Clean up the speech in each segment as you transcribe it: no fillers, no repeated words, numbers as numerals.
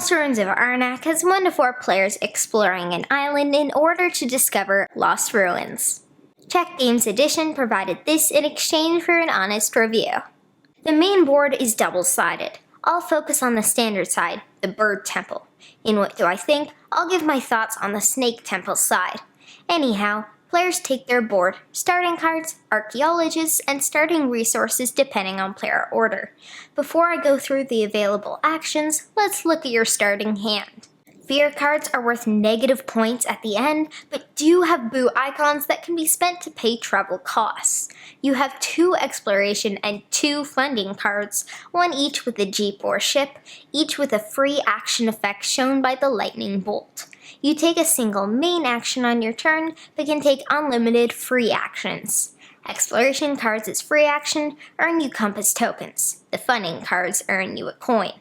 Lost Ruins of Arnak has 1 to 4 players exploring an island in order to discover lost ruins. Czech Games Edition provided this in exchange for an honest review. The main board is double-sided. I'll focus on the standard side, the Bird Temple. In What Do I Think, I'll give my thoughts on the Snake Temple side. Anyhow, players take their board, starting cards, archaeologists, and starting resources depending on player order. Before I go through the available actions, let's look at your starting hand. Fear cards are worth negative points at the end, but do have boo icons that can be spent to pay travel costs. You have 2 exploration and 2 funding cards, 1 each with a jeep or ship, each with a free action effect shown by the lightning bolt. You take a single main action on your turn, but can take unlimited free actions. Exploration cards as free action earn you compass tokens. The funding cards earn you a coin.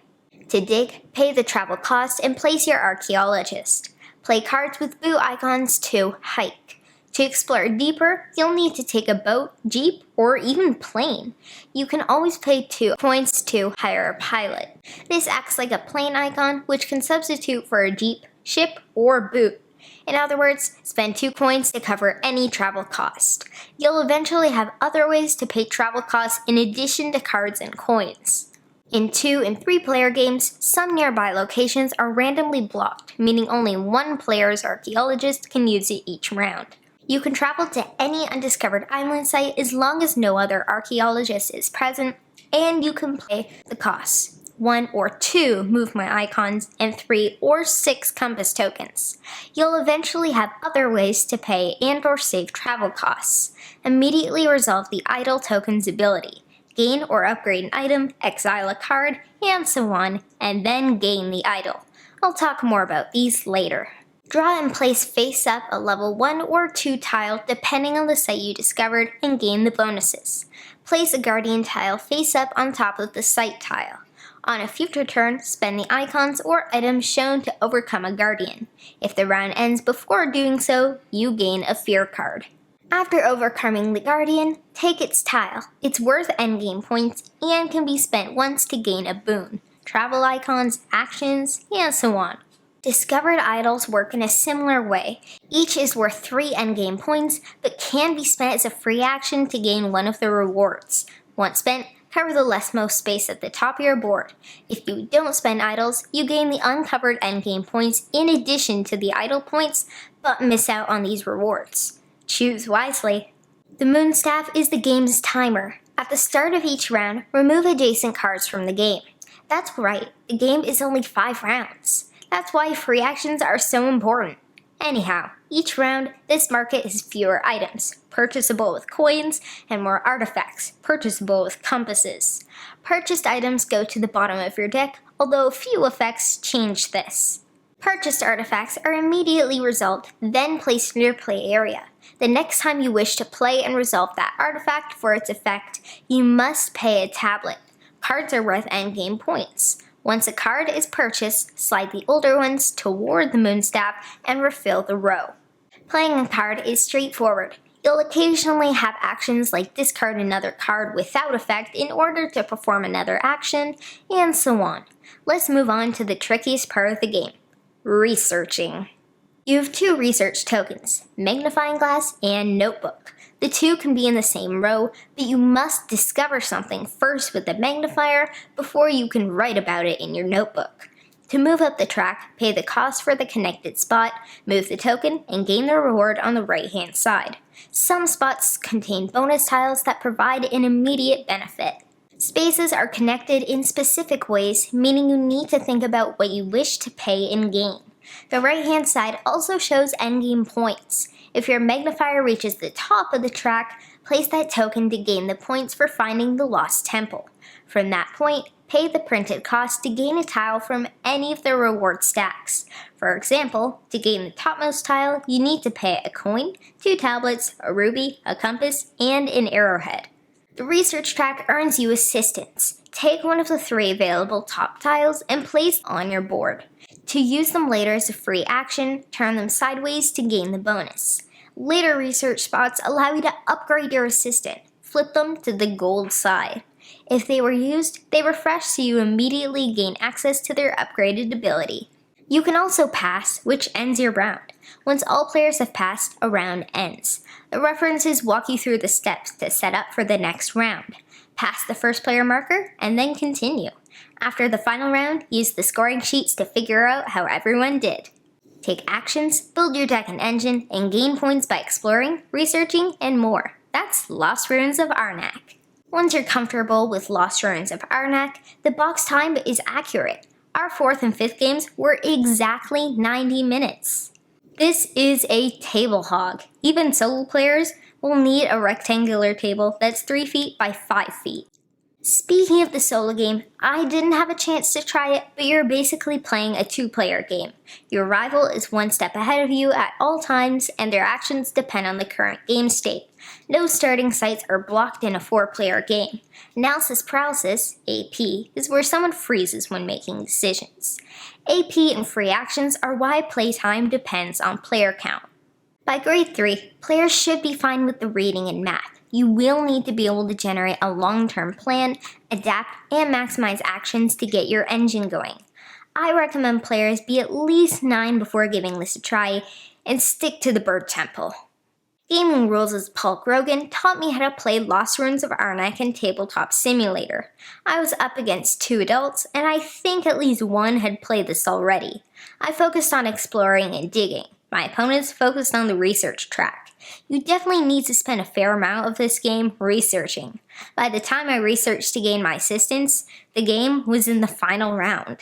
To dig, pay the travel cost and place your archaeologist. Play cards with boo icons to hike. To explore deeper, you'll need to take a boat, jeep, or even plane. You can always pay 2 points to hire a pilot. This acts like a plane icon, which can substitute for a jeep, ship, or boot. In other words, spend 2 coins to cover any travel cost. You'll eventually have other ways to pay travel costs in addition to cards and coins. In 2 and 3 player games, some nearby locations are randomly blocked, meaning only 1 player's archaeologist can use it each round. You can travel to any undiscovered island site as long as no other archaeologist is present, and you can pay the costs. 1 or 2 move my icons, and 3 or 6 compass tokens. You'll eventually have other ways to pay and or save travel costs. Immediately resolve the idle tokens ability. Gain or upgrade an item, exile a card, and so on, and then gain the idol. I'll talk more about these later. Draw and place face up a level 1 or 2 tile depending on the site you discovered and gain the bonuses. Place a guardian tile face up on top of the site tile. On a future turn, spend the icons or items shown to overcome a guardian. If the round ends before doing so, you gain a fear card. After overcoming the guardian, take its tile. It's worth endgame points and can be spent once to gain a boon, travel icons, actions, and so on. Discovered idols work in a similar way. Each is worth 3 endgame points, but can be spent as a free action to gain one of the rewards. Once spent, cover the leftmost space at the top of your board. If you don't spend idols, you gain the uncovered endgame points in addition to the idol points, but miss out on these rewards. Choose wisely. The Moonstaff is the game's timer. At the start of each round, remove adjacent cards from the game. That's right, the game is only 5 rounds. That's why free actions are so important. Anyhow, each round, this market has fewer items, purchasable with coins, and more artifacts, purchasable with compasses. Purchased items go to the bottom of your deck, although a few effects change this. Purchased artifacts are immediately resolved, then placed in your play area. The next time you wish to play and resolve that artifact for its effect, you must pay a tablet. Cards are worth endgame points. Once a card is purchased, slide the older ones toward the Moonstaff and refill the row. Playing a card is straightforward. You'll occasionally have actions like discard another card without effect in order to perform another action, and so on. Let's move on to the trickiest part of the game. Researching. You have 2 research tokens, Magnifying Glass and Notebook. The 2 can be in the same row, but you must discover something first with the magnifier before you can write about it in your notebook. To move up the track, pay the cost for the connected spot, move the token, and gain the reward on the right-hand side. Some spots contain bonus tiles that provide an immediate benefit. Spaces are connected in specific ways, meaning you need to think about what you wish to pay and gain. The right-hand side also shows endgame points. If your magnifier reaches the top of the track, place that token to gain the points for finding the lost temple. From that point, pay the printed cost to gain a tile from any of the reward stacks. For example, to gain the topmost tile, you need to pay a coin, 2 tablets, a ruby, a compass, and an arrowhead. The research track earns you assistance. Take one of the 3 available top tiles and place on your board. To use them later as a free action, turn them sideways to gain the bonus. Later research spots allow you to upgrade your assistant. Flip them to the gold side. If they were used, they refresh so you immediately gain access to their upgraded ability. You can also pass, which ends your round. Once all players have passed, a round ends. The references walk you through the steps to set up for the next round. Pass the first player marker, and then continue. After the final round, use the scoring sheets to figure out how everyone did. Take actions, build your deck and engine, and gain points by exploring, researching, and more. That's Lost Ruins of Arnak. Once you're comfortable with Lost Ruins of Arnak, the box time is accurate. Our 4th and 5th games were exactly 90 minutes. This is a table hog. Even solo players will need a rectangular table that's 3 feet by 5 feet. Speaking of the solo game, I didn't have a chance to try it, but you're basically playing a 2-player game. Your rival is 1 step ahead of you at all times, and their actions depend on the current game state. No starting sites are blocked in a 4-player game. Analysis paralysis, AP, is where someone freezes when making decisions. AP and free actions are why playtime depends on player count. By grade 3, players should be fine with the reading and math. You will need to be able to generate a long-term plan, adapt, and maximize actions to get your engine going. I recommend players be at least 9 before giving this a try, and stick to the Bird Temple. Gaming Rules' Paul Grogan taught me how to play Lost Ruins of Arnak and Tabletop Simulator. I was up against 2 adults, and I think at least one had played this already. I focused on exploring and digging. My opponents focused on the research track. You definitely need to spend a fair amount of this game researching. By the time I researched to gain my assistance, the game was in the final round.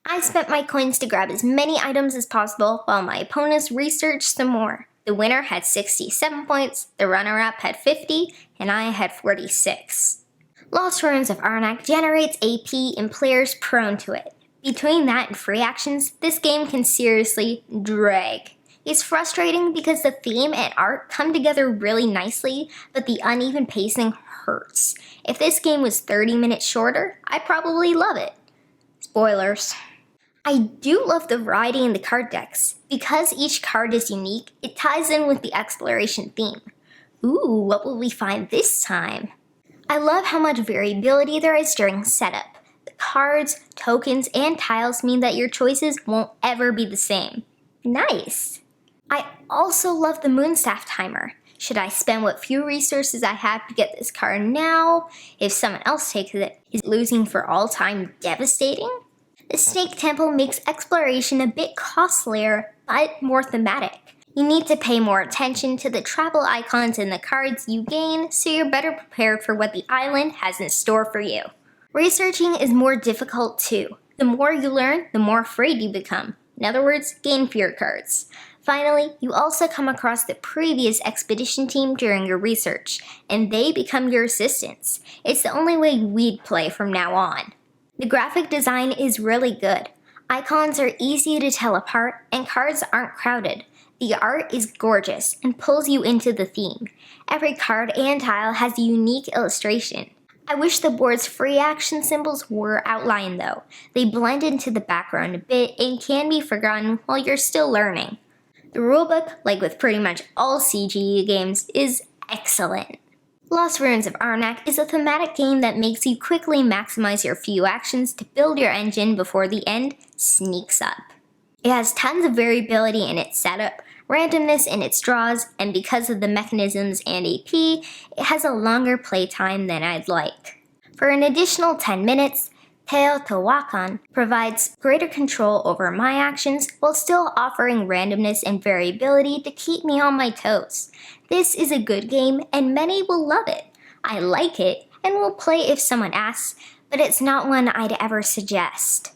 I spent my coins to grab as many items as possible while my opponents researched some more. The winner had 67 points, the runner-up had 50, and I had 46. Lost Ruins of Arnak generates AP in players prone to it. Between that and free actions, this game can seriously drag. It's frustrating because the theme and art come together really nicely, but the uneven pacing hurts. If this game was 30 minutes shorter, I'd probably love it. Spoilers. I do love the variety in the card decks. Because each card is unique, it ties in with the exploration theme. Ooh, what will we find this time? I love how much variability there is during setup. The cards, tokens, and tiles mean that your choices won't ever be the same. Nice! I also love the Moonstaff timer. Should I spend what few resources I have to get this card now? If someone else takes it, is losing for all time devastating? The Snake Temple makes exploration a bit costlier, but more thematic. You need to pay more attention to the travel icons and the cards you gain, so you're better prepared for what the island has in store for you. Researching is more difficult too. The more you learn, the more afraid you become. In other words, gain fear cards. Finally, you also come across the previous expedition team during your research, and they become your assistants. It's the only way we'd play from now on. The graphic design is really good. Icons are easy to tell apart, and cards aren't crowded. The art is gorgeous and pulls you into the theme. Every card and tile has a unique illustration. I wish the board's free action symbols were outlined though. They blend into the background a bit and can be forgotten while you're still learning. The rulebook, like with pretty much all CGE games, is excellent. Lost Ruins of Arnak is a thematic game that makes you quickly maximize your few actions to build your engine before the end sneaks up. It has tons of variability in its setup, randomness in its draws, and because of the mechanisms and AP, it has a longer playtime than I'd like. For an additional 10 minutes, Teotihuacan provides greater control over my actions while still offering randomness and variability to keep me on my toes. This is a good game and many will love it. I like it and will play if someone asks, but it's not one I'd ever suggest.